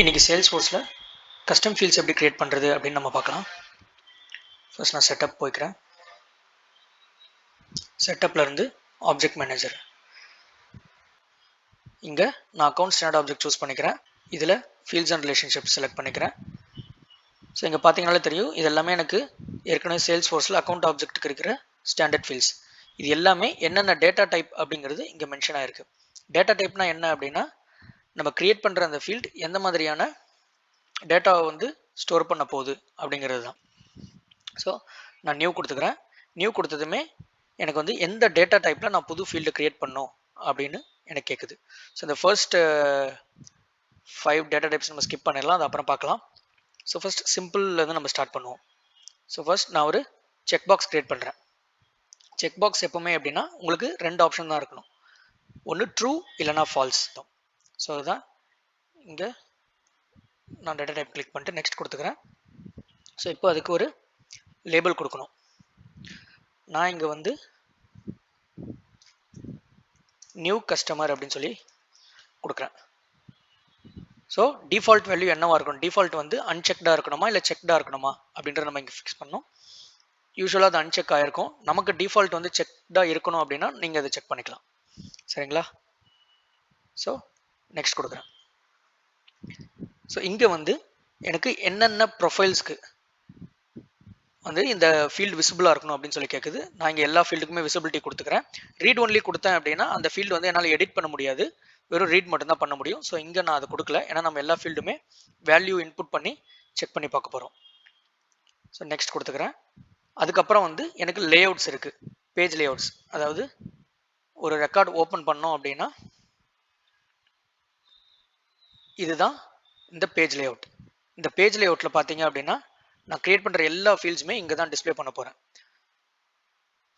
இன்னைக்கு சேல்ஸ்ஃபோர்ஸில் custom fields எப்படி create பண்ணுறது அப்படின்னு நம்ம பார்க்கலாம். ஃபர்ஸ்ட் நான் செட்டப் போய்க்கிறேன். செட்டப்பில் இருந்து ஆப்ஜெக்ட் மேனேஜர், இங்கே நான் அக்கௌண்ட் ஸ்டாண்டர்ட் ஆப்ஜெக்ட் சூஸ் பண்ணிக்கிறேன். இதில் ஃபீல்ட்ஸ் அண்ட் ரிலேஷன்ஷிப் செலக்ட் பண்ணிக்கிறேன். ஸோ இங்கே பார்த்தீங்கனாலே தெரியும், இது எல்லாமே எனக்கு ஏற்கனவே சேல்ஸ்ஃபோர்ஸில் அக்கௌண்ட் ஆப்ஜெக்ட்டுக்கு இருக்கிற ஸ்டாண்டர்ட் ஃபீல்ட்ஸ். இது எல்லாமே என்னென்ன டேட்டா டைப் அப்படிங்கிறது இங்கே மென்ஷன் ஆகிருக்கு. டேட்டா டைப்னா என்ன அப்படின்னா, நம்ம கிரியேட் பண்ணுற அந்த ஃபீல்டு எந்த மாதிரியான டேட்டாவை வந்து ஸ்டோர் பண்ண போகுது அப்படிங்கிறது தான். ஸோ நான் நியூ கொடுத்துக்கிறேன். நியூ கொடுத்ததுமே எனக்கு வந்து எந்த டேட்டா டைப்பில் நான் புது ஃபீல்டு க்ரியேட் பண்ணோம் அப்படின்னு எனக்கு கேட்குது. ஸோ இந்த ஃபர்ஸ்ட் 5 டேட்டா டைப்ஸ் நம்ம ஸ்கிப் பண்ணிடலாம், அது அப்புறம் பார்க்கலாம். ஸோ ஃபர்ஸ்ட் சிம்பிள்லேருந்து நம்ம ஸ்டார்ட் பண்ணுவோம். ஸோ ஃபர்ஸ்ட் நான் ஒரு செக் பாக்ஸ் க்ரியேட் பண்ணுறேன். செக் பாக்ஸ் எப்போவுமே அப்படின்னா உங்களுக்கு 2 ஆப்ஷன் தான் இருக்கணும், ஒன்று ட்ரூ இல்லைனா ஃபால்ஸ். ஸோ அதுதான் இங்கே நான் டேட்டா டைப் கிளிக் பண்ணிட்டு நெக்ஸ்ட் கொடுத்துக்கிறேன். ஸோ இப்போ அதுக்கு ஒரு லேபிள் கொடுக்கணும். நான் இங்கே வந்து நியூ கஸ்டமர் அப்படின்னு சொல்லி கொடுக்குறேன். ஸோ டிஃபால்ட் வேல்யூ என்னவா இருக்கணும், டிஃபால்ட் வந்து அன்செக்டாக இருக்கணுமா இல்லை செக்டாக இருக்கணுமா அப்படின்றத நம்ம இங்கே ஃபிக்ஸ் பண்ணோம். யூஸ்வலாக அது அன்செக் ஆகிருக்கும். நமக்கு டிஃபால்ட் வந்து செக்டாக இருக்கணும் அப்படின்னா நீங்கள் அதை செக் பண்ணிக்கலாம். சரிங்களா? ஸோ நெக்ஸ்ட் கொடுக்குறேன். ஸோ இங்கே வந்து எனக்கு என்னென்ன ப்ரொஃபைல்ஸ்க்கு வந்து இந்த ஃபீல்டு விசிபிளாக இருக்கணும் அப்படின்னு சொல்லி கேட்குது. நான் இங்கே எல்லா ஃபீல்டுக்குமே விசிபிலிட்டி கொடுத்துக்கிறேன். ரீட் ஒன்லி கொடுத்தேன் அப்படின்னா அந்த ஃபீல்டு வந்து என்னால் எடிட் பண்ண முடியாது, வெறும் ரீட் மட்டும்தான் பண்ண முடியும். ஸோ இங்கே நான் அதை கொடுக்கல, ஏன்னா நம்ம எல்லா ஃபீல்டுமே வேல்யூ இன்புட் பண்ணி செக் பண்ணி பார்க்க போகிறோம். ஸோ நெக்ஸ்ட் கொடுத்துக்கிறேன். அதுக்கப்புறம் வந்து எனக்கு லேஅவுட்ஸ் இருக்குது, பேஜ் லேஅவுட்ஸ். அதாவது ஒரு ரெக்கார்ட் ஓப்பன் பண்ணோம் அப்படின்னா இதுதான் இந்த பேஜ் லேஅவுட். இந்த பேஜ் லேஅவுட்டில் பார்த்தீங்க அப்படின்னா நான் கிரியேட் பண்ணுற எல்லா ஃபீல்ட்ஸுமே இங்கே தான் டிஸ்பிளே பண்ண போகிறேன்.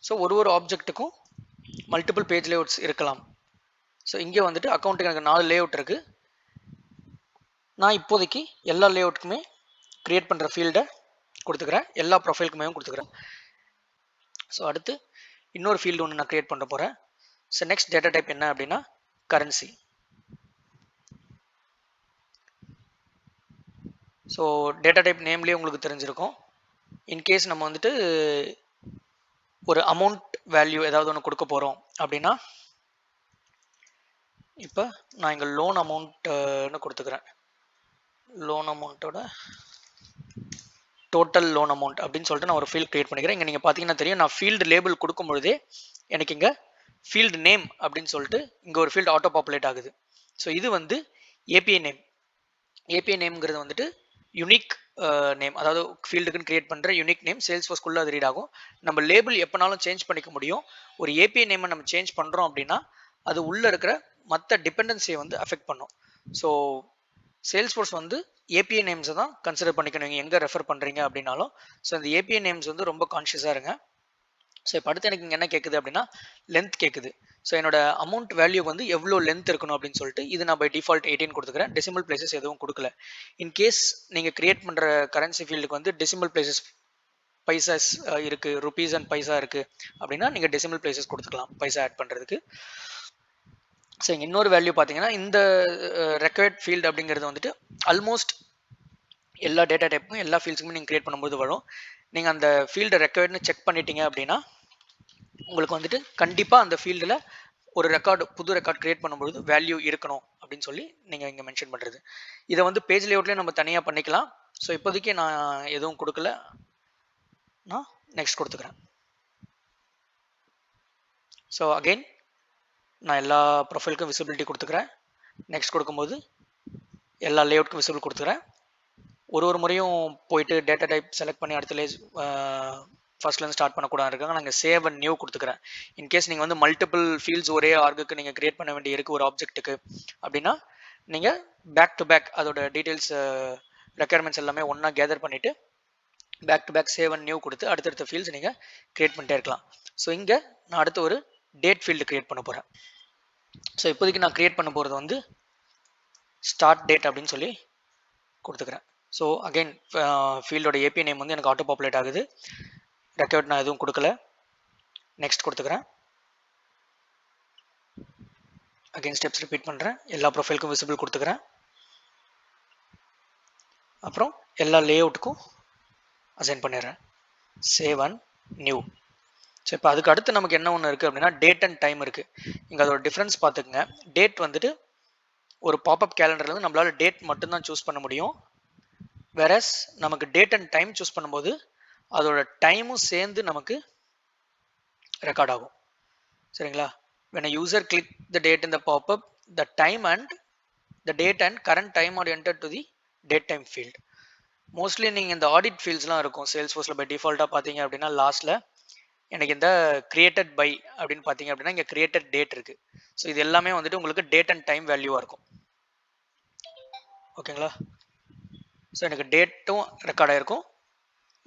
ஸோ ஒரு ஆப்ஜெக்ட்டுக்கும் மல்டிபிள் பேஜ் லேஅவுட்ஸ் இருக்கலாம். ஸோ இங்கே வந்துட்டு அக்கௌண்ட்டுக்கு எனக்கு 4 லேஅவுட் இருக்குது. நான் இப்போதைக்கு எல்லா லேஅவுட்டுக்குமே கிரியேட் பண்ணுற ஃபீல்டை கொடுத்துக்கிறேன், எல்லா ப்ரொஃபைலுக்குமே கொடுத்துக்கிறேன். ஸோ அடுத்து இன்னொரு ஃபீல்டு ஒன்று நான் கிரியேட் பண்ண போகிறேன். ஸோ நெக்ஸ்ட் டேட்டா டைப் என்ன அப்படின்னா கரன்சி. ஸோ டேட்டா டைப் நேம்லேயே உங்களுக்கு தெரிஞ்சிருக்கும். இன்கேஸ் நம்ம வந்துட்டு ஒரு அமௌண்ட் வேல்யூ ஏதாவது ஒன்று கொடுக்க போகிறோம் அப்படின்னா, இப்போ நான் இங்கே லோன் அமௌண்ட்னு கொடுத்துக்கிறேன். லோன் அமௌண்ட்டோட டோட்டல் லோன் அமௌண்ட் அப்படின்னு சொல்லிட்டு நான் ஒரு ஃபீல்டு கிரியேட் பண்ணிக்கிறேன். இங்கே நீங்கள் பார்த்தீங்கன்னா தெரியும், நான் ஃபீல்டு லேபிள் கொடுக்கும் பொழுதே எனக்கு இங்கே ஃபீல்டு நேம் அப்படின்னு சொல்லிட்டு இங்கே ஒரு ஃபீல்டு ஆட்டோ பாப்புலேட் ஆகுது. ஸோ இது வந்து ஏபிஐ நேம். ஏபிஐ நேம்ங்கிறது வந்துட்டு யூனிக் நேம், அதாவது ஃபீல்டுக்குன்னு கிரியேட் பண்ணுற யூனிக் நேம். சேல்ஸ்ஃபோர்ஸ்க்குள்ளே அது ரீட் ஆகும். நம்ம லேபிள் எப்போனாலும் சேஞ்ச் பண்ணிக்க முடியும். ஒரு ஏபிஐ நேமை நம்ம சேஞ்ச் பண்ணுறோம் அப்படின்னா அது உள்ளே இருக்கிற மற்ற டிபெண்டன்சியை வந்து அஃபெக்ட் பண்ணும். ஸோ சேல்ஸ்ஃபோர்ஸ் வந்து ஏபிஐ நேம்ஸை தான் கன்சிடர் பண்ணிக்கணும் நீங்கள் எங்கே ரெஃபர் பண்ணுறீங்க அப்படின்னாலும். ஸோ இந்த ஏபிஐ நேம்ஸ் வந்து ரொம்ப கான்ஷியஸாக இருங்க. ஸோ இப்போ அடுத்து எனக்கு இங்கே என்ன கேட்குது அப்படின்னா லென்த் கேட்குது. ஸோ என்னோட அமௌண்ட் வேல்யூ வந்து எவ்வளோ லென்த் இருக்கணும் அப்படின்னு சொல்லிட்டு இது நான் பை டிஃபால்ட் 18 கொடுத்துக்கிறேன். டெசிமல் பிளேசஸ் எதுவும் கொடுக்கல. இன்கேஸ் நீங்கள் கிரியேட் பண்ணுற கரன்சி ஃபீல்டுக்கு வந்து டெசிமல் பிளேசஸ் பைசாஸ் இருக்குது, ருபீஸ் அண்ட் பைசா இருக்குது அப்படின்னா நீங்கள் டெசிமல் பிளேசஸ் கொடுத்துக்கலாம் பைசா ஆட் பண்ணுறதுக்கு. ஸோ இங்கே இன்னொரு வேல்யூ பார்த்தீங்கன்னா இந்த ரெக்வயர்ட் ஃபீல்டு அப்படிங்கிறது வந்துட்டு ஆல்மோஸ்ட் எல்லா டேட்டா டைப்புக்கும் எல்லா ஃபீல்ட்ஸுக்குமே நீங்கள் கிரியேட் பண்ணும்போது வரும். நீங்கள் அந்த ஃபீல்டை ரெக்வயர்ட்னு செக் பண்ணிட்டீங்க அப்படின்னா உங்களுக்கு வந்துட்டு கண்டிப்பாக அந்த ஃபீல்டில் ஒரு புது ரெக்கார்ட் கிரியேட் பண்ணும்போது வேல்யூ இருக்கணும் அப்படின்னு சொல்லி நீங்கள் இங்கே மென்ஷன் பண்ணுறது. இதை வந்து பேஜ் லேஅவுட்லேயே நம்ம தனியாக பண்ணிக்கலாம். ஸோ இப்போதைக்கு நான் எதுவும் கொடுக்கல, நான் நெக்ஸ்ட் கொடுத்துக்கிறேன். ஸோ அகெயின் நான் எல்லா ப்ரொஃபைலுக்கும் விசிபிலிட்டி கொடுத்துக்கிறேன். நெக்ஸ்ட் கொடுக்கும்போது எல்லா லேஅவுட்க்கும் விசிபிள் கொடுத்துக்கிறேன். ஒரு முறையும் போயிட்டு டேட்டா டைப் செலக்ட் பண்ணி அடுத்த லேஸ் ஃபர்ஸ்ட்லேருந்து ஸ்டார்ட் பண்ணக்கூடாது இருக்காங்க. நாங்கள் சேவ் அண்ட் நியூ கொடுத்துக்கிறேன். இன்கேஸ் நீங்கள் வந்து மல்டிபிள் ஃபீல்ட்ஸ் ஒரே ஆர்குக்கு நீங்கள் கிரியேட் பண்ண வேண்டிய இருக்குது ஒரு ஆப்ஜெக்ட்டுக்கு அப்படின்னா நீங்கள் பேக் டு பேக் அதோட டீட்டெயில்ஸ் ரெக்யர்மெண்ட்ஸ் எல்லாமே ஒன்றா கேதர் பண்ணிவிட்டு back to back save and new கொடுத்து அடுத்தடுத்த ஃபீல்ட்ஸ் நீங்கள் கிரியேட் பண்ணிட்டே இருக்கலாம். ஸோ இங்கே நான் அடுத்து ஒரு டேட் ஃபீல்டு கிரியேட் பண்ண போகிறேன். ஸோ இப்போதைக்கு நான் கிரியேட் பண்ண போகிறது வந்து ஸ்டார்ட் டேட் அப்படின்னு சொல்லி கொடுத்துக்கிறேன். ஸோ அகெயின் ஃபீல்டோட ஏபிஐ நேம் வந்து எனக்கு ஆட்டோ பாப்புலேட் ஆகுது. ரெக்கார்ட் நான் எதுவும் கொடுக்கல, நெக்ஸ்ட் கொடுத்துக்கிறேன். அகெயின் ஸ்டெப்ஸ் ரிப்பீட் பண்ணுறேன். எல்லா ப்ரொஃபைலுக்கும் விசிபிள் கொடுத்துக்கிறேன். அப்புறம் எல்லா லேஅவுட்டுக்கும் அசைன் பண்ணிடுறேன். Save and new. ஸோ இப்போ அதுக்கு அடுத்து நமக்கு என்ன ஒன்று இருக்குது அப்படின்னா டேட் அண்ட் டைம் இருக்குது. இங்கே அதோட டிஃப்ரென்ஸ் பார்த்துக்குங்க. டேட் வந்துட்டு ஒரு பாப்அப் கேலண்டர்லேருந்து நம்மளால் டேட் மட்டும்தான் சூஸ் பண்ண முடியும். வேறஸ் நமக்கு டேட் அண்ட் டைம் சூஸ் பண்ணும்போது அதோட டைமும் சேர்ந்து நமக்கு ரெக்கார்ட் ஆகும். சரிங்களா? when a user click the date in the pop-up, the time and the date and current time are entered to the date time field. Mostly நீங்கள் இந்த ஆடிட் ஃபீல்ட்ஸ்லாம் இருக்கும் சேல்ஸ்ஃபோர்ஸில் பை டிஃபால்ட்டாக பார்த்தீங்க அப்படின்னா லாஸ்ட்டில் எனக்கு இந்த கிரியேட்டட் பை அப்படின்னு பார்த்தீங்க அப்படின்னா இங்கே கிரியேட்டட் டேட் இருக்குது. ஸோ இது எல்லாமே வந்துட்டு உங்களுக்கு டேட் அண்ட் டைம் வேல்யூவாக இருக்கும். ஓகேங்களா? ஸோ எனக்கு டேட்டும் ரெக்கார்ட் ஆகிருக்கும்,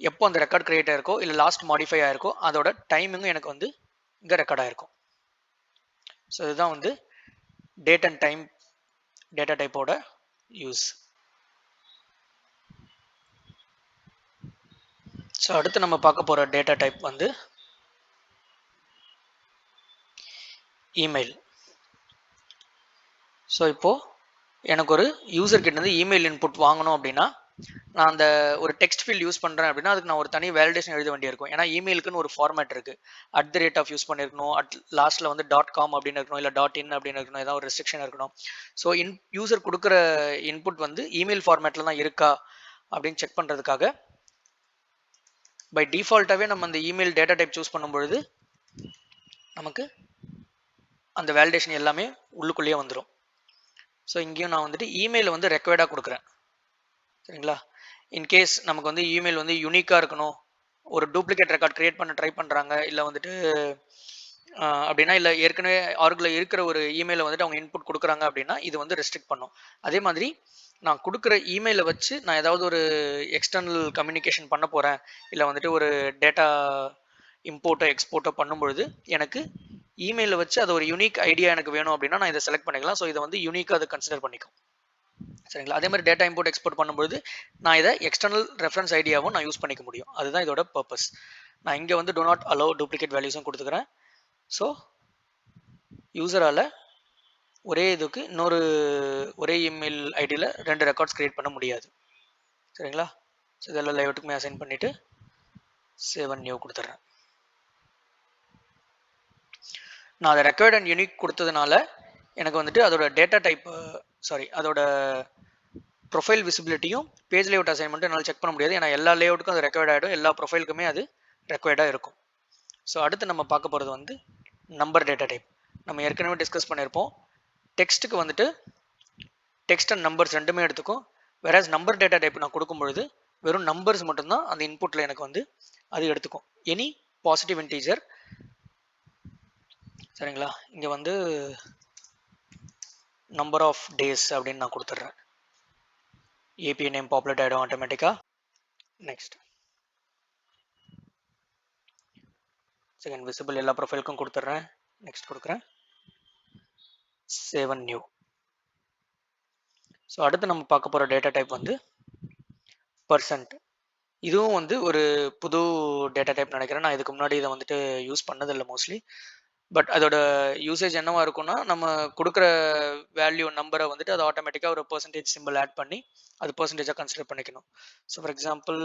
எப்போ அந்த ரெக்கார்ட் கிரியேட் ஆகிருக்கோ இல்லை லாஸ்ட் மாடிஃபை ஆகிருக்கோ அதோட டைமிங்கும் எனக்கு வந்து இங்கே ரெக்கார்ட் ஆகிருக்கும். ஸோ இதுதான் வந்து டேட் அண்ட் டைம் டேட்டா டைப்போட யூஸ். ஸோ அடுத்து நம்ம பார்க்க போகிற டேட்டா டைப் வந்து இமெயில். ஸோ இப்போது எனக்கு ஒரு யூசர் கிட்ட இருந்து இமெயில் இன்புட் வாங்கணும் அப்படின்னா நான் அந்த ஒரு டெக்ஸ்ட் ஃபீல்ட் யூஸ் பண்ணுறேன் அப்படின்னா அதுக்கு நான் ஒரு தனி வேலிடேஷன் எழுத வேண்டியிருக்கும். ஏன்னா இமெயிலுக்குன்னு ஒரு ஃபார்மேட் இருக்குது. @ யூஸ் பண்ணியிருக்கணும், லாஸ்ட்டில் வந்து .com அப்படின்னு இருக்கணும், இல்லை .in அப்படின்னு இருக்கணும், ஏதாவது ஒரு ரெஸ்ட்ரிக்ஷன் இருக்கணும். ஸோ யூசர் கொடுக்குற இன்புட் வந்து இமெயில் ஃபார்மேட்டில் தான் இருக்கா அப்படின்னு செக் பண்ணுறதுக்காக பை டிஃபால்ட்டாகவே நம்ம அந்த இமெயில் டேட்டா டைப் சூஸ் பண்ணும்பொழுது நமக்கு அந்த வேலிடேஷன் எல்லாமே உள்ளுக்குள்ளேயே வந்துடும். ஸோ இங்கேயும் நான் வந்துட்டு இமெயில் வந்து ரெக்வயர்டாக கொடுக்குறேன். சரிங்களா? இன்கேஸ் நமக்கு வந்து இமெயில் வந்து யூனிக்காக இருக்கணும், ஒரு டூப்ளிகேட் ரெக்கார்ட் கிரியேட் பண்ண ட்ரை பண்ணுறாங்க, இல்லை வந்துட்டு அப்படின்னா இல்லை ஏற்கனவே ஆர்கில் இருக்கிற ஒரு இமெயிலை வந்துட்டு அவங்க இன்புட் கொடுக்குறாங்க அப்படின்னா இது வந்து ரெஸ்ட்ரிக்ட் பண்ணும். அதே மாதிரி நான் கொடுக்குற இமெயிலை வச்சு நான் ஏதாவது ஒரு எக்ஸ்டர்னல் கம்யூனிகேஷன் பண்ண போகிறேன், இல்லை வந்துட்டு ஒரு டேட்டா இம்போர்ட்டோ எக்ஸ்போர்ட்டோ பண்ணும்பொழுது எனக்கு இமெயிலில் வச்சு அது ஒரு யூனிக் ஐடியா எனக்கு வேணும் அப்படின்னா நான் இதை செலக்ட் பண்ணிக்கலாம். ஸோ இதை வந்து யூனிக்காக அதை கன்சிடர் பண்ணிக்கும். சரிங்களா? அதே மாதிரி டேட்டா இம்போர்ட் எக்ஸ்போர்ட் பண்ணும்போது நான் இதை எக்ஸ்டர்னல் ரெஃபரன்ஸ் ஐடியாவும் நான் யூஸ் பண்ணிக்க முடியும். அதுதான் இதோட பர்பஸ். நான் இங்கே வந்து do not allow duplicate வேல்யூஸும் கொடுத்துக்கிறேன். ஸோ யூசரால் ஒரே இதுக்கு ஒரே இமெயில் ஐடியில் 2 ரெக்கார்ட்ஸ் கிரியேட் பண்ண முடியாது. சரிங்களா? ஸோ இதெல்லாம் லேஅவுட்டுக்குமே அசைன் பண்ணிவிட்டு சேவ் அண்ட் நியூ கொடுத்துட்றேன். நான் அதை ரெக்கார்ட் அண்ட் யூனிக் கொடுத்ததுனால எனக்கு வந்துட்டு அதோட டேட்டா டைப் அதோட ப்ரொஃபைல் விசிபிலிட்டியும் பேஜ் லேஅவுட் அசைன்மெண்ட்டும் என்னால் செக் பண்ண முடியாது. ஏன்னா எல்லா லேஅவுட்டுக்கும் அது ரெக்வயர்ட் ஆகிடும், எல்லா ப்ரொஃபைலுக்குமே அது ரெக்வயர்டாக இருக்கும். ஸோ அடுத்து நம்ம பார்க்க போகிறது வந்து நம்பர் டேட்டா டைப். நம்ம ஏற்கனவே டிஸ்கஸ் பண்ணியிருப்போம். டெக்ஸ்ட்டுக்கு வந்துட்டு டெக்ஸ்ட் அண்ட் நம்பர்ஸ் ரெண்டுமே எடுத்துக்கும். வேறஸ் நம்பர் டேட்டா டைப் நான் கொடுக்கும்பொழுது வெறும் நம்பர்ஸ் மட்டும்தான் அந்த இன்புட்டில் எனக்கு வந்து அது எடுத்துக்கும். Any positive integer. சரிங்களா? இங்கே வந்து நம்பர் ஆஃப் டேஸ் அப்படின்னு நான் கொடுத்துட்றேன். API நேம் பாப்புலேட் ஆகிடும் ஆட்டோமேட்டிக்காக. நெக்ஸ்ட் செகண்ட் விசிபிள் எல்லா ப்ரொஃபைலுக்கும் கொடுத்துட்றேன். நெக்ஸ்ட் கொடுக்குறேன். Save and new. ஸோ அடுத்து நம்ம பார்க்க போகிற டேட்டா டைப் வந்து பர்சன்ட். இதுவும் வந்து ஒரு புது டேட்டா டைப் நினைக்கிறேன். நான் இதுக்கு முன்னாடி இதை வந்துட்டு யூஸ் பண்ணதில்லை மோஸ்ட்லி. பட் அதோட யூசேஜ் என்னவா இருக்கும்னா நம்ம கொடுக்குற வேல்யூ நம்பரை வந்துட்டு அது ஆட்டோமேட்டிக்காக ஒரு பெர்சன்டேஜ் சிம்பிள் ஆட் பண்ணி அது பெர்சன்டேஜாக கன்சிடர் பண்ணிக்கணும். So for example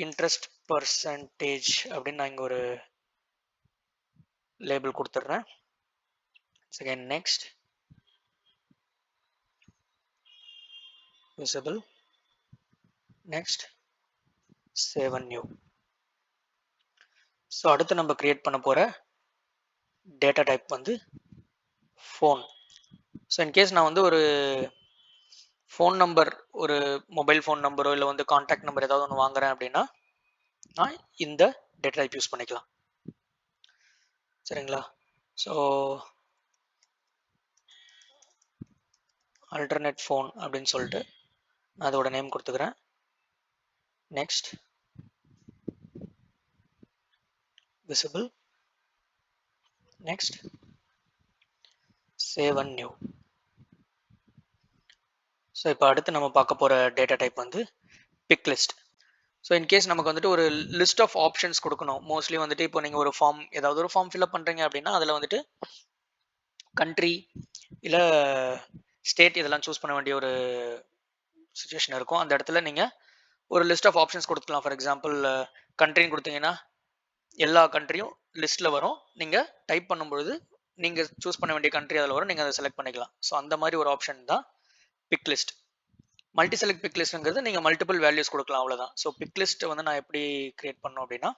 interest percentage அப்படின்னு நான் இங்கே ஒரு லேபிள் கொடுத்துட்றேன். Second next visible, next save and new. So அடுத்து நம்ம கிரியேட் பண்ண போகிற டேட்டா டைப் வந்து ஃபோன். ஸோ இன்கேஸ் நான் வந்து ஒரு ஃபோன் நம்பர், ஒரு மொபைல் ஃபோன் நம்பரோ இல்லை வந்து கான்டாக்ட் நம்பர் ஏதாவது ஒன்று வாங்குறேன் அப்படின்னா நான் இந்த டேட்டா டைப் யூஸ் பண்ணிக்கலாம். சரிங்களா? ஸோ அல்டர்னேட் ஃபோன் அப்படின்னு சொல்லிட்டு நான் அதோட நேம் கொடுத்துக்கிறேன். Next visible, next save and new. So இப்போ அடுத்து நம்ம பார்க்க போகிற டேட்டா டைப் வந்து பிக் லிஸ்ட். ஸோ இன்கேஸ் நமக்கு வந்துட்டு ஒரு லிஸ்ட் ஆஃப் ஆப்ஷன்ஸ் கொடுக்கணும். மோஸ்ட்லி வந்துட்டு இப்போ நீங்கள் ஒரு ஃபார்ம் ஏதாவது ஒரு ஃபார்ம் ஃபில்அப் பண்ணுறீங்க அப்படின்னா அதில் வந்துட்டு கண்ட்ரி இல்லை ஸ்டேட் இதெல்லாம் சூஸ் பண்ண வேண்டிய ஒரு சுச்சுவேஷன் இருக்கும். அந்த இடத்துல நீங்கள் ஒரு லிஸ்ட் ஆஃப் ஆப்ஷன்ஸ் கொடுத்துக்கலாம். ஃபார் எக்ஸாம்பிள் கண்ட்ரின்னு கொடுத்தீங்கன்னா எல்லா கண்ட்ரியும் லிஸ்ட்டில் வரும். நீங்கள் டைப் பண்ணும்பொழுது நீங்கள் சூஸ் பண்ண வேண்டிய கண்ட்ரி அதில் வரும், நீங்கள் அதை செலக்ட் பண்ணிக்கலாம். ஸோ அந்த மாதிரி ஒரு ஆப்ஷன் தான் pick list. Multi select pick லிஸ்ட்ங்கிறது நீங்கள் மல்டிபிள் வேல்யூஸ் கொடுக்கலாம், அவ்வளோதான். ஸோ பிக் லிஸ்ட் வந்து நான் எப்படி கிரியேட் பண்ணோம் அப்படின்னா,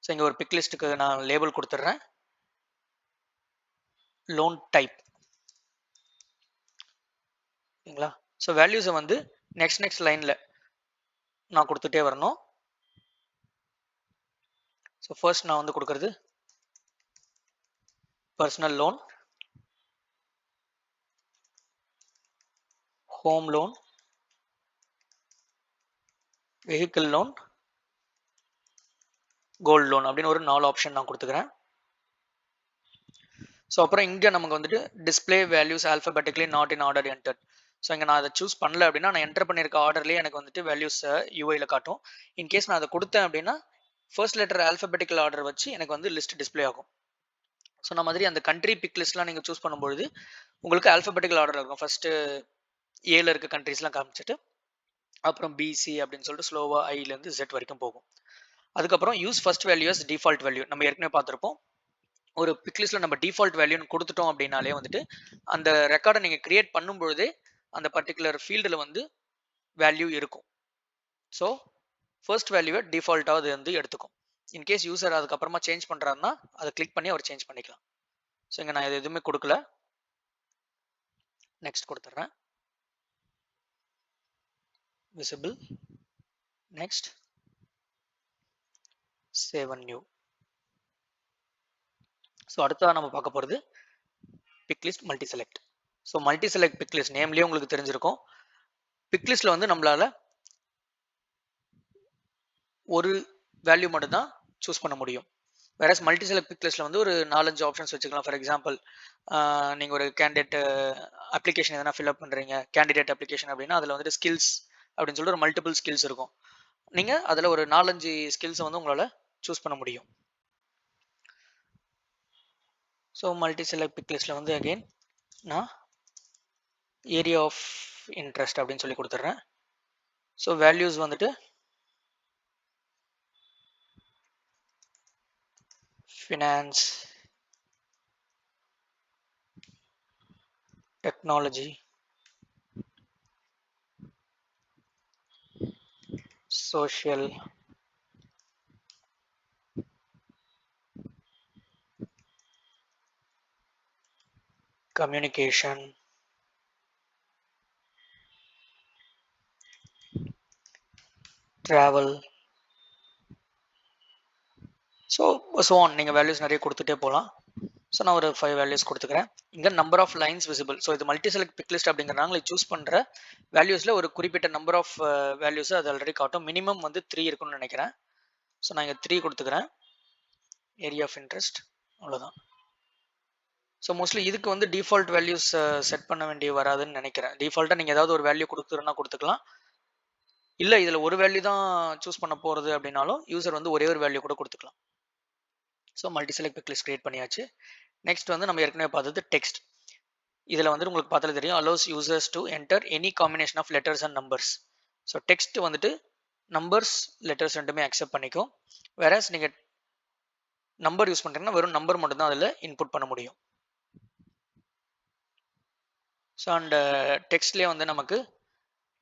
ஸோ இங்கே ஒரு பிக் லிஸ்ட்டுக்கு நான் லேபிள் கொடுத்துட்றேன், லோன் டைப். சரிங்களா? ஸோ வேல்யூஸை வந்து நெக்ஸ்ட் லைனில் நான் கொடுத்துட்டே வரணும். ஸோ ஃபர்ஸ்ட் நான் வந்து கொடுக்குறது personal loan, home loan, vehicle loan, gold loan அப்படின்னு ஒரு 4 ஆப்ஷன் நான் கொடுத்துக்கிறேன். ஸோ அப்புறம் இங்கே நமக்கு வந்துட்டு display values alphabetically not in order entered. So இங்கே நான் அதை சூஸ் பண்ணல அப்படின்னா நான் என்டர் பண்ணியிருக்க ஆர்டர்லேயே எனக்கு வந்துட்டு வேல்யூஸை யூஐயில் காட்டும். இன்கேஸ் நான் அதை கொடுத்தேன் அப்படின்னா ஃபர்ஸ்ட் லெட்டர் ஆல்ஃபபெட்டிக்கல் ஆர்டர் வச்சு எனக்கு வந்து லிஸ்ட் டிஸ்பிளே ஆகும். ஸோ நான் மாதிரி அந்த கண்ட்ரி பிக் லிஸ்ட்லாம் நீங்கள் சூஸ் பண்ணும்பொழுது உங்களுக்கு ஆல்ஃபபெட்டிக்கல் ஆர்டர் இருக்கும். ஃபஸ்ட்டு ஏல இருக்க கண்ட்ரிஸ்லாம் காமிச்சிட்டு அப்புறம் பிசி அப்படின்னு சொல்லிட்டு ஸ்லோவாக ஐலேருந்து Z வரைக்கும் போகும். அதுக்கப்புறம் use first value as default value நம்ம ஏற்கனவே பார்த்துருப்போம். ஒரு பிக் லிஸ்ட்டில் நம்ம டிஃபால்ட் வேல்யூன்னு கொடுத்துட்டோம் அப்படின்னாலே வந்துட்டு அந்த ரெக்கார்டை நீங்கள் கிரியேட் பண்ணும்பொழுதே அந்த பர்டிகுலர் ஃபீல்டில் வந்து வேல்யூ இருக்கும். ஸோ ஃபர்ஸ்ட் வேல்யூவை டிஃபால்ட்டாக அது வந்து எடுத்துக்கும். இன்கேஸ் யூசர் அதுக்கப்புறமா சேஞ்ச் பண்ணுறாருன்னா அதை கிளிக் பண்ணி அவர் சேஞ்ச் பண்ணிக்கலாம். ஸோ இங்கே நான் இது எதுவுமே கொடுக்கல, நெக்ஸ்ட் கொடுத்துட்றேன், visible, next, save and new. So அடுத்ததாக நம்ம பார்க்க போகிறது pick list multi select. So multi select pick list நேம்லேயே உங்களுக்கு தெரிஞ்சிருக்கும். பிக் லிஸ்ட்டில் வந்து நம்மளால் ஒரு வேல்யூ மட்டும் தான் சூஸ் பண்ண முடியும். வேறஸ் மல்டி செலக்ட் பிக் லிஸ்ட்டில் வந்து ஒரு 4-5 ஆப்ஷன்ஸ் வச்சுக்கலாம். ஃபார் எக்ஸாம்பிள் நீங்கள் ஒரு கேண்டிடேட் அப்ளிகேஷன் எதனா ஃபில்அப் பண்ணுறீங்க, கேண்டிடேட் அப்ளிகேஷன் அப்படின்னா அதில் வந்துட்டு ஸ்கில்ஸ் அப்படின்னு சொல்லிட்டு ஒரு மல்டிபிள் ஸ்கில்ஸ் இருக்கும். நீங்கள் அதில் ஒரு 4-5 ஸ்கில்ஸை வந்து உங்களால் சூஸ் பண்ண முடியும். ஸோ மல்டி செலக்ட் பிக் லிஸ்ட்டில் வந்து அகெயின் நான் ஏரியா ஆஃப் இன்ட்ரெஸ்ட் அப்படின்னு சொல்லி கொடுத்துட்றேன். ஸோ வேல்யூஸ் வந்துட்டு finance, technology, social, communication, travel, so on நீங்கள் வேல்யூஸ் நிறைய கொடுத்துட்டே போகலாம். ஸோ நான் ஒரு 5 வேல்யூஸ் கொடுத்துக்கிறேன். இங்கே number of lines visible. So இது மல்டி செலக்ட் பிக் லிஸ்ட் அப்படிங்கிறனால சூஸ் பண்ணுற வேல்யூஸில் ஒரு குறிப்பிட்ட நம்பர் ஆஃப் வேல்யூஸை அது ஆல்ரெடி காட்டும். மினிமம் வந்து 3 இருக்குன்னு நினைக்கிறேன். ஸோ நான் இங்கே 3 கொடுத்துக்கிறேன். ஏரியா ஆஃப் இன்ட்ரெஸ்ட், அவ்வளோதான். ஸோ மோஸ்ட்லி இதுக்கு வந்து டிஃபால்ட் வேல்யூஸ் செட் பண்ண வேண்டிய வராதுன்னு நினைக்கிறேன். டிஃபால்ட்டாக நீங்கள் ஏதாவது ஒரு வேல்யூ கொடுத்துருன்னா கொடுத்துக்கலாம். இல்லை இதில் ஒரு வேல்யூ தான் சூஸ் பண்ண போகிறது அப்படின்னாலும் யூசர் வந்து ஒரே ஒரு வேல்யூ கூட கொடுத்துக்கலாம். So multi select pick list create பண்ணியாச்சு. நெக்ஸ்ட் வந்து நம்ம ஏற்கனவே பார்த்தது டெக்ஸ்ட். இதில் வந்து உங்களுக்கு பார்த்தாலே தெரியும், allows users to enter any combination of letters and numbers. So text வந்துட்டு நம்பர்ஸ் லெட்டர்ஸ் ரெண்டுமே அக்செப்ட் பண்ணிக்கும். வேறஸ் நீங்கள் நம்பர் யூஸ் பண்ணுறீங்கன்னா வெறும் நம்பர் மட்டும் தான் அதில் இன்புட் பண்ண முடியும். ஸோ அண்ட் டெக்ஸ்ட்லேயே வந்து நமக்கு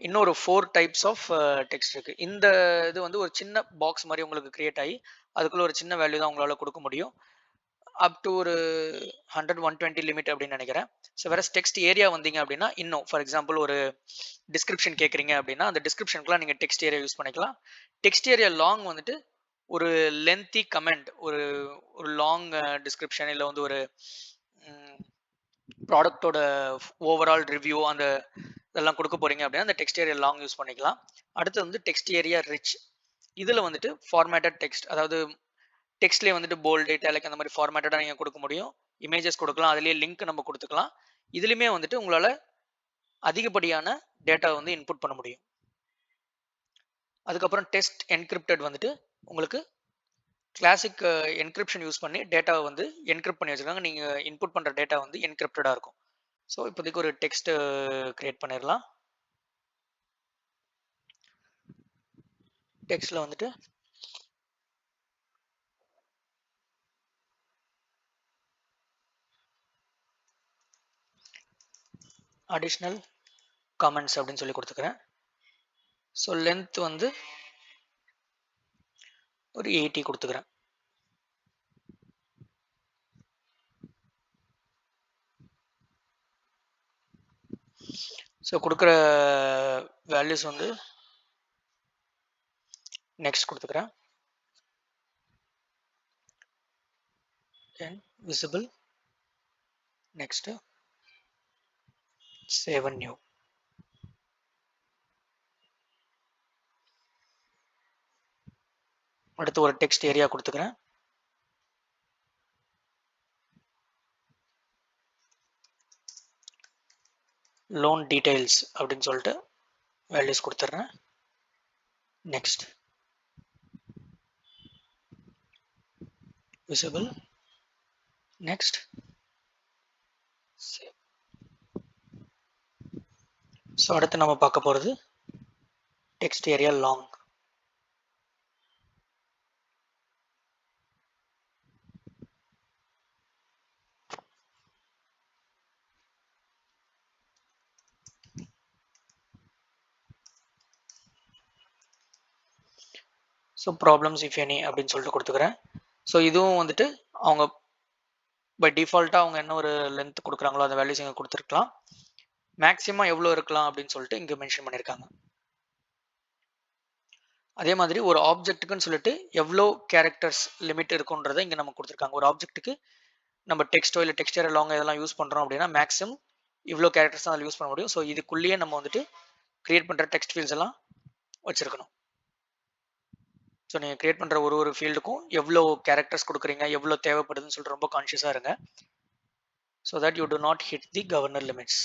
இன்னொரு 4 டைப்ஸ் ஆஃப் டெக்ஸ்ட் இருக்குது. இந்த இது வந்து ஒரு சின்ன பாக்ஸ் மாதிரி உங்களுக்கு கிரியேட் ஆகி அதுக்குள்ளே ஒரு சின்ன வேல்யூ தான் உங்களால் கொடுக்க முடியும். அப் டு ஒரு 100-120 லிமிட் அப்படின்னு நினைக்கிறேன். ஸோ வேற டெக்ஸ்ட் ஏரியா வந்தீங்க அப்படின்னா இன்னும் ஃபார் எக்ஸாம்பிள் ஒரு டிஸ்கிரிப்ஷன் கேட்குறீங்க அப்படின்னா அந்த டிஸ்கிரிப்ஷனுக்குலாம் நீங்கள் டெக்ஸ்ட் ஏரியா யூஸ் பண்ணிக்கலாம். டெக்ஸ்ட் ஏரியா லாங் வந்துட்டு ஒரு லென்த்தி கமெண்ட், ஒரு லாங் டிஸ்கிரிப்ஷன், இல்லை வந்து ஒரு ப்ராடக்டோட ஓவரால் ரிவ்யூ அந்த இதெல்லாம் கொடுக்க போகிறீங்க அப்படின்னா அந்த டெக்ஸ்ட் ஏரியா லாங் யூஸ் பண்ணிக்கலாம். அடுத்து வந்து டெக்ஸ்ட் ஏரியா ரிச். இதில் வந்துட்டு ஃபார்மேட்டட் டெக்ஸ்ட், அதாவது டெக்ஸ்ட்லேயே வந்துட்டு போல்டு, இட்டாலிக் அந்த மாதிரி ஃபார்மேட்டடாக நீங்கள் கொடுக்க முடியும். இமேஜஸ் கொடுக்கலாம், அதுலேயே லிங்க் நம்ம கொடுத்துக்கலாம். இதுலையுமே வந்துட்டு உங்களால் அதிகப்படியான டேட்டா வந்து இன்புட் பண்ண முடியும். அதுக்கப்புறம் டெக்ஸ்ட் என்கிரிப்டட் வந்துட்டு உங்களுக்கு கிளாசிக் என்கிரிப்ஷன் யூஸ் பண்ணி டேட்டாவை வந்து என்கிரிப்ட் பண்ணி வச்சுருக்காங்க. நீங்கள் இன்புட் பண்ணுற டேட்டா வந்து என்கிரிப்டடாக இருக்கும். ஸோ இப்போதைக்கு ஒரு டெக்ஸ்ட் கிரியேட் பண்ணிடலாம். டெக்ஸ்ட்ல வந்துட்டு அடிஷ்னல் கமெண்ட்ஸ் அப்படின்னு சொல்லி கொடுத்துக்கிறேன். ஸோ லென்த் வந்து ஒரு 80 கொடுத்துக்கிறேன். ஸோ கொடுக்குற வேல்யூஸ் வந்து நெக்ஸ்ட் கொடுத்துக்கிறேன். Then visible, next save and new. அடுத்து ஒரு டெக்ஸ்ட் ஏரியா கொடுத்துக்கிறேன். லோன் டீடைல்ஸ் அப்படின்னு சொல்லிட்டு வேல்யூஸ் கொடுத்துட்றேன். Next visible, next save. So அடுத்து நம்ம பார்க்க போகிறது text area long. So problems if any அப்படின்னு சொல்லிட்டு கொடுத்துக்கிறேன். ஸோ இதுவும் வந்துட்டு அவங்க பை டிஃபால்ட்டாக அவங்க என்ன ஒரு லென்த் கொடுக்குறாங்களோ அந்த வேல்யூஸ் இங்கே கொடுத்துருக்கலாம். மேக்ஸிமம் எவ்வளோ இருக்கலாம் அப்படின்னு சொல்லிட்டு இங்கே மென்ஷன் பண்ணியிருக்காங்க. அதே மாதிரி ஒரு ஆப்ஜெக்ட்டுக்குன்னு சொல்லிட்டு எவ்வளோ கேரக்டர்ஸ் லிமிட் இருக்குன்றதை இங்கே நம்ம கொடுத்துருக்காங்க. ஒரு ஆப்ஜெக்ட்டுக்கு நம்ம டெக்ஸ்ட்டோ இல்லை டெக்ஸ்ட் ஏரியா லாங் இதெல்லாம் யூஸ் பண்ணுறோம் அப்படின்னா மேக்ஸிமம் இவ்வளோ கேரக்டர்ஸ் தான் அதில் யூஸ் பண்ண முடியும். ஸோ இதுக்குள்ளேயே நம்ம வந்துட்டு கிரியேட் பண்ணுற டெக்ஸ்ட் ஃபீல்ட்ஸ் எல்லாம் வச்சுருக்கணும். ஸோ நீங்கள் கிரியேட் பண்ணுற ஒரு ஃபீல்டுக்கும் எவ்வளோ கேரக்டர்ஸ் கொடுக்குறீங்க, எவ்வளோ தேவைப்படுதுன்னு சொல்லிட்டு ரொம்ப கான்ஷியஸாக இருங்க. So that you to not hit the governor limits.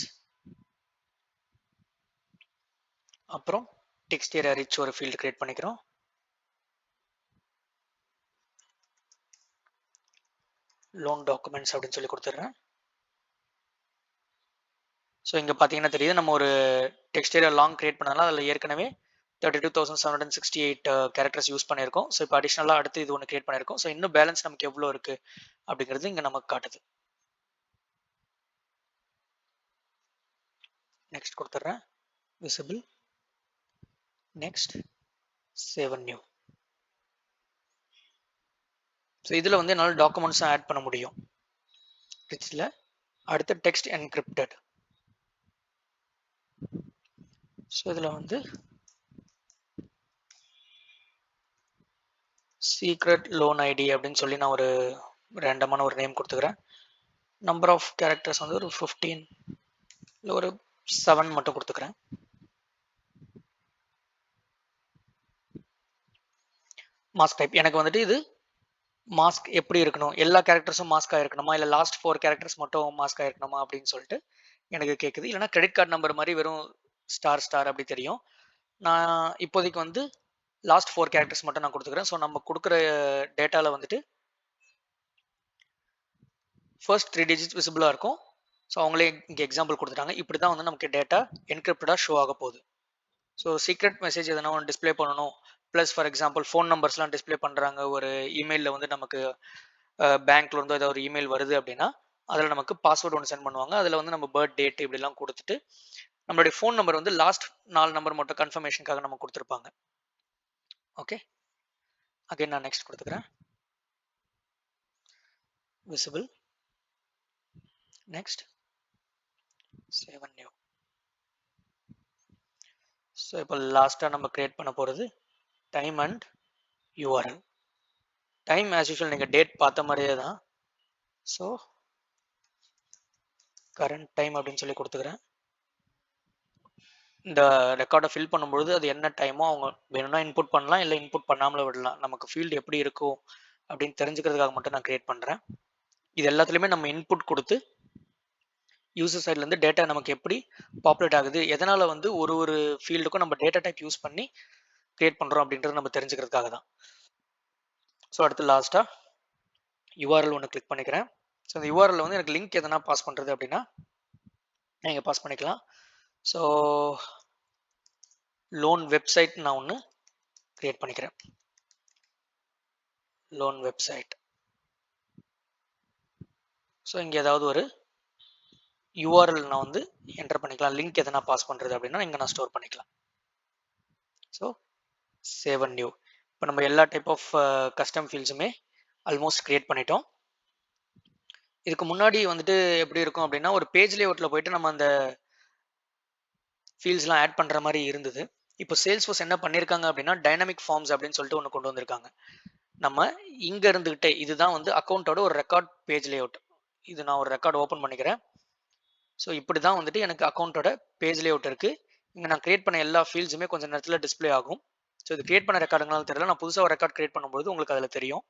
அப்புறம் டெக்ஸ்ட் ஏரியா ரிச் ஒரு ஃபீல்டு கிரியேட் பண்ணிக்கிறோம். லோன் டாக்குமெண்ட்ஸ் அப்படின்னு சொல்லி கொடுத்துட்றேன். ஸோ இங்கே பார்த்தீங்கன்னா தெரியுது நம்ம ஒரு டெக்ஸ்ட் ஏரியா லாங் கிரியேட் பண்ணதுனால அதில் ஏற்கனவே 32,768 கேரக்டர்ஸ் யூஸ் பண்ணியிருக்கோம். ஸோ இப்போ அடிஷ்னலாக அடுத்து இது ஒன்று கிரியேட் பண்ணியிருக்கோம். ஸோ இன்னும் பேலன்ஸ் நமக்கு எவ்வளோ இருக்குது அப்படிங்கிறது இங்கே நமக்கு காட்டுது. நெக்ஸ்ட் கொடுத்துட்றேன். Visible, next save and new. So இதில் வந்து என்னால் டாக்குமெண்ட்ஸும் ஆட் பண்ண முடியும். ரிச்சில் அடுத்து டெக்ஸ்ட் என்கிரிப்டட். ஸோ இதில் வந்து சீக்ரெட் லோன் ஐடி அப்படின்னு சொல்லி நான் ஒரு ரேண்டமான ஒரு நேம் கொடுத்துக்கிறேன். நம்பர் ஆஃப் கேரக்டர்ஸ் வந்து ஒரு 15 இல்லை ஒரு 7 மட்டும் கொடுத்துக்கிறேன். மாஸ்க் டைப் எனக்கு வந்துட்டு இது மாஸ்க் எப்படி இருக்கணும், எல்லா கேரக்டர்ஸும் மாஸ்காக இருக்கணுமா இல்லை லாஸ்ட் 4 கேரக்டர்ஸ் மட்டும் மாஸ்காக இருக்கணுமா அப்படின்னு சொல்லிட்டு எனக்கு கேட்குது. இல்லைனா கிரெடிட் கார்டு நம்பர் மாதிரி வெறும் ஸ்டார் ஸ்டார் அப்படி தெரியும். நான் இப்போதைக்கு வந்து லாஸ்ட் 4 கேரக்டர்ஸ் மட்டும் நான் கொடுத்துக்கிறேன். ஸோ நம்ம கொடுக்குற டேட்டாவில் வந்துட்டு ஃபர்ஸ்ட் 3 டிஜிட்ஸ் விசிபிளாக இருக்கும். ஸோ அவங்களே இங்கே எக்ஸாம்பிள் கொடுத்துட்டாங்க. இப்படி தான் வந்து நமக்கு டேட்டா என்கிரிப்டடாக ஷோ ஆக போகுது. ஸோ சீக்ரெட் மெசேஜ் எதனா ஒன்று டிஸ்பிளே பண்ணணும், ப்ளஸ் ஃபார் எக்ஸாம்பிள் ஃபோன் நம்பர்ஸ்லாம் டிஸ்பிளே பண்ணுறாங்க. ஒரு இமெயிலில் வந்து நமக்கு பேங்க்ல இருந்து ஏதாவது ஒரு இமெயில் வருது அப்படின்னா அதில் நமக்கு பாஸ்வேர்டு ஒன்று சென்ட் பண்ணுவாங்க. அதில் வந்து நம்ம பர்த் டேட் இப்படிலாம் கொடுத்துட்டு நம்மளுடைய ஃபோன் நம்பர் வந்து லாஸ்ட் 4 நம்பர் மட்டும் கன்ஃபர்மேஷனுக்காக நம்ம கொடுத்துருப்பாங்க. ஓகே, அகைன் நான் நெக்ஸ்ட் கொடுத்துக்கிறேன். Visible, next save and new. So இப்போ லாஸ்ட்டாக நம்ம கிரியேட் பண்ண போகிறது time and URL. Time as usual நீங்கள் டேட் பார்த்த மாதிரியே தான். ஸோ கரண்ட் டைம் அப்படின்னு சொல்லி கொடுத்துக்கிறேன். இந்த ரெக்கார்டை ஃபில் பண்ணும்பொழுது அது என்ன டைமோ அவங்க வேணும்னா இன்புட் பண்ணலாம், இல்லை இன்புட் பண்ணாமலே விடலாம். நமக்கு ஃபீல்டு எப்படி இருக்கும் அப்படின்னு தெரிஞ்சுக்கிறதுக்காக மட்டும் நான் கிரியேட் பண்ணுறேன். இது எல்லாத்துலேயுமே நம்ம இன்புட் கொடுத்து யூசர் சைட்லேருந்து டேட்டா நமக்கு எப்படி பாப்புலேட் ஆகுது, எதனால் வந்து ஒரு ஃபீல்டுக்கும் நம்ம டேட்டா டைப் யூஸ் பண்ணி கிரியேட் பண்ணுறோம் அப்படின்றது நம்ம தெரிஞ்சுக்கிறதுக்காக தான். ஸோ அடுத்து லாஸ்ட்டாக யூஆர்எல் ஒன்று கிளிக் பண்ணிக்கிறேன். ஸோ இந்த யூஆர்எல் வந்து எனக்கு லிங்க் எதனா பாஸ் பண்ணுறது அப்படின்னா நீங்கள் பாஸ் பண்ணிக்கலாம். ஸோ லோன் வெப்சைட் நான் ஒன்று கிரியேட் பண்ணிக்கிறேன். Loan website. ஸோ இங்கே ஏதாவது ஒரு URL நான் வந்து என்டர் பண்ணிக்கலாம். லிங்க் எதனா பாஸ் பண்ணுறது அப்படின்னா இங்கே நான் ஸ்டோர் பண்ணிக்கலாம். So save and new. இப்போ நம்ம எல்லா டைப் ஆஃப் கஸ்டம் ஃபீல்ட்ஸுமே ஆல்மோஸ்ட் கிரியேட் பண்ணிட்டோம். இதுக்கு முன்னாடி வந்துட்டு எப்படி இருக்கும் அப்படின்னா ஒரு பேஜ் லேஅவுட்டில் போயிட்டு நம்ம அந்த ஃபீல்ட்ஸ்லாம் ஆட் பண்ணுற மாதிரி இருந்தது. இப்போ சேல்ஸ்ஃபோர்ஸ் என்ன பண்ணியிருக்காங்க அப்படின்னா டைனமிக் ஃபார்ம்ஸ் அப்படின்னு சொல்லிட்டு ஒன்று கொண்டு வந்திருக்காங்க. நம்ம இங்கே இருந்துக்கிட்டே இதுதான் வந்து அக்கௌண்ட்டோட ஒரு ரெக்கார்ட் பேஜ் லேஅவுட். இது நான் ஒரு ரெக்கார்ட் ஓப்பன் பண்ணிக்கிறேன். ஸோ இப்படி தான் வந்துட்டு எனக்கு அக்கௌண்ட்டோட பேஜ் லேஅவுட் இருக்குது. இங்கே நான் கிரியேட் பண்ண எல்லா ஃபீல்ட்ஸுமே கொஞ்சம் நேரத்தில் டிஸ்பிளே ஆகும். ஸோ இது கிரியேட் பண்ண ரெக்கார்டுங்களாலும் தெரியல, நான் புதுசாக ஒரு ரெக்கார்ட் கிரியேட் பண்ணும்போது உங்களுக்கு அதில் தெரியும்.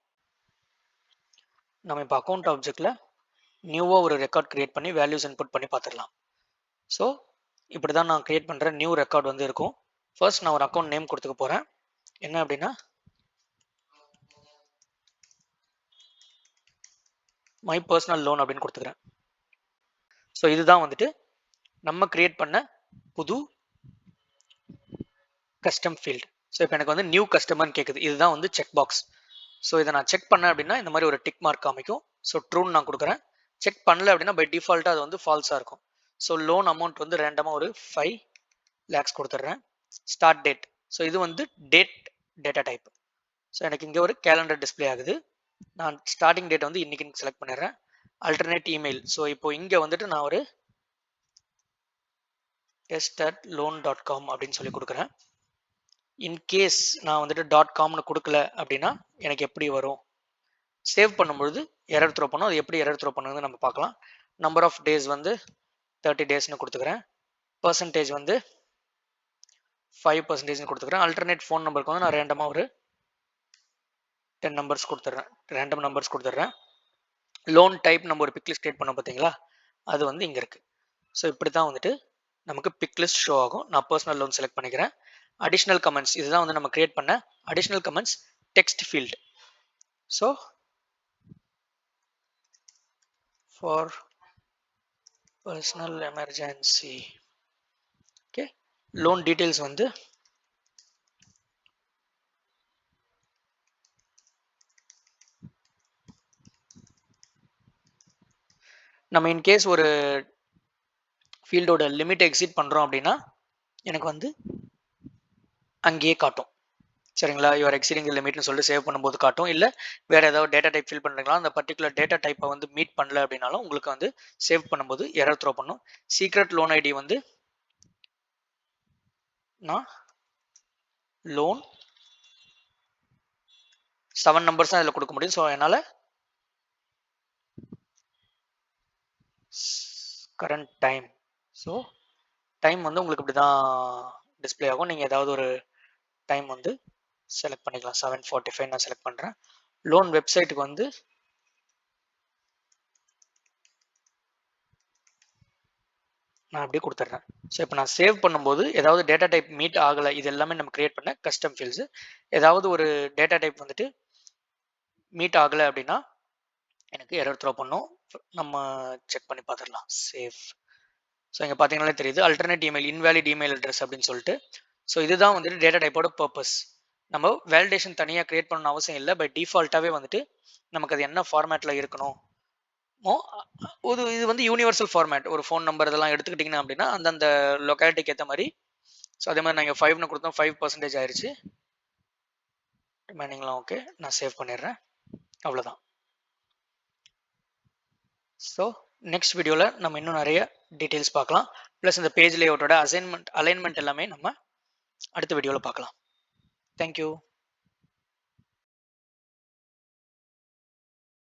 நம்ம இப்போ அக்கௌண்ட் ஆப்ஜெக்டில் நியூவாக ஒரு ரெக்கார்ட் கிரியேட் பண்ணி வேல்யூஸ் இன்புட் பண்ணி பார்த்துடலாம். ஸோ இப்படி தான் நான் கிரியேட் பண்ணுற நியூ ரெக்கார்ட் வந்து இருக்கும். ஃபர்ஸ்ட் நான் ஒரு அக்கௌண்ட் நேம் கொடுத்துக்க போகிறேன். என்ன அப்படின்னா மை பர்சனல் லோன் அப்படின்னு கொடுத்துக்கிறேன். ஸோ இதுதான் வந்துட்டு நம்ம கிரியேட் பண்ண புது கஸ்டம் ஃபீல்டு. ஸோ இப்போ எனக்கு வந்து நியூ கஸ்டமர்னு கேட்குது. இதுதான் வந்து செக் பாக்ஸ். ஸோ இதை நான் செக் பண்ணேன் அப்படின்னா இந்த மாதிரி ஒரு டிக் மார்க் காமிக்கும். ஸோ ட்ரூன்னு நான் கொடுக்குறேன். செக் பண்ணல அப்படின்னா பை டிஃபால்ட்டாக அது வந்து ஃபால்ஸாக இருக்கும். ஸோ லோன் அமௌண்ட் வந்து ரேண்டமாக ஒரு 5 lakhs கொடுத்துட்றேன். Start date. ஸோ இது வந்து டேட்டா டைப். ஸோ எனக்கு இங்கே ஒரு கேலண்டர் டிஸ்பிளே ஆகுது. நான் ஸ்டார்டிங் டேட் வந்து இன்னைக்குன்னு செலக்ட் பண்ணிடுறேன். Alternate email. ஸோ இப்போ இங்கே வந்துட்டு நான் ஒரு test@loan.com அப்படின்னு சொல்லி கொடுக்குறேன். இன்கேஸ் நான் வந்துட்டு .comனு கொடுக்கல அப்படின்னா எனக்கு எப்படி வரும்? சேவ் பண்ணும்பொழுது எரர் த்ரோ பண்ணும். அது எப்படி எரர் த்ரோ பண்ணுறது நம்ம பார்க்கலாம். நம்பர் ஆஃப் டேஸ் வந்து 30 daysனு கொடுத்துக்கிறேன். பர்சன்டேஜ் வந்து 5% கொடுத்துக்கிறேன். அல்டர்னேட் ஃபோன் நம்பருக்கு வந்து நான் ரேண்டமாக ஒரு 10 நம்பர்ஸ் கொடுத்துட்றேன். ரேண்டம் நம்பர்ஸ் கொடுத்துட்றேன். லோன் டைப் நம்ம ஒரு பிக் லிஸ்ட் கிரியேட் பண்ணோம் பார்த்தீங்களா, அது வந்து இங்கே இருக்குது. ஸோ இப்படி தான் வந்துட்டு நமக்கு பிக் லிஸ்ட் ஷோ ஆகும். நான் பர்சனல் லோன் செலக்ட் பண்ணிக்கிறேன். அடிஷ்னல் கமெண்ட்ஸ், இதுதான் வந்து நம்ம கிரியேட் பண்ண additional comments text field. So for personal emergency. Okay, loan details வந்து நம்ம இன்கேஸ் ஒரு ஃபீல்டோட லிமிட் எக்ஸிட் பண்ணுறோம் அப்படின்னா எனக்கு வந்து அங்கேயே காட்டும். சரிங்களா, யுவர் எக்ஸிடிங் லிமிட்னு சொல்லிட்டு சேவ் பண்ணும்போது காட்டும். இல்லை வேறு ஏதாவது டேட்டா டைப் ஃபில் பண்ணுறீங்களா, அந்த பர்டிகுலர் டேட்டா டைப்பை வந்து மீட் பண்ணல அப்படின்னாலும் உங்களுக்கு வந்து சேவ் பண்ணும்போது எரர் த்ரோ பண்ணும். சீக்ரெட் லோன் ஐடி வந்து நான் லோன் 7 நம்பர்ஸ் தான் இதில் கொடுக்க முடியும். ஸோ என்னால் கரண்ட் டைம், ஸோ டைம் வந்து உங்களுக்கு இப்படி தான் டிஸ்பிளே ஆகும். நீங்கள் ஏதாவது ஒரு டைம் வந்து செலக்ட் பண்ணிக்கலாம். 7:45 நான் செலக்ட் பண்ணுறேன். லோன் வெப்சைட்டுக்கு வந்து நான் அப்படியே கொடுத்துட்றேன். ஸோ இப்போ நான் சேவ் பண்ணும்போது ஏதாவது டேட்டா டைப் மீட் ஆகலை, இது எல்லாமே நம்ம கிரியேட் பண்ண கஸ்டம் ஃபீல்ட்ஸு. ஏதாவது ஒரு டேட்டா டைப் வந்துட்டு மீட் ஆகலை அப்படின்னா எனக்கு எரர் த்ரோ பண்ணும். நம்ம செக் பண்ணி பார்த்துடலாம். சேவ். ஸோ இங்கே பார்த்தீங்கன்னாலே தெரியுது alternate email invalid email address அப்படின்னு சொல்லிட்டு. ஸோ இதுதான் வந்துட்டு டேட்டா டைப்போட பர்பஸ். நம்ம வேலிடேஷன் தனியாக கிரியேட் பண்ணணும் அவசியம் இல்லை. பை டிஃபால்ட்டாகவே வந்துட்டு நமக்கு அது என்ன ஃபார்மேட்டில் இருக்கணும், இது வந்து யூனிவர்சல் ஃபார்மேட். ஒரு ஃபோன் நம்பர் இதெல்லாம் எடுத்துக்கிட்டிங்கன்னா அப்படின்னா அந்தந்த லொக்காலிட்டிக்கு ஏற்ற மாதிரி. ஸோ அதே மாதிரி நாங்கள் 5னு கொடுத்தோம், 5% ஆயிடுச்சு. ரிமைனிங்லாம் ஓகே, நான் சேவ் பண்ணிடுறேன். அவ்வளோதான். ஸோ நெக்ஸ்ட் வீடியோவில் நம்ம இன்னும் நிறைய டீட்டெயில்ஸ் பார்க்கலாம். ப்ளஸ் இந்த பேஜ் லேஅவுட்டோட அலைன்மெண்ட் எல்லாமே நம்ம அடுத்த வீடியோவில் பார்க்கலாம். தேங்க்யூ.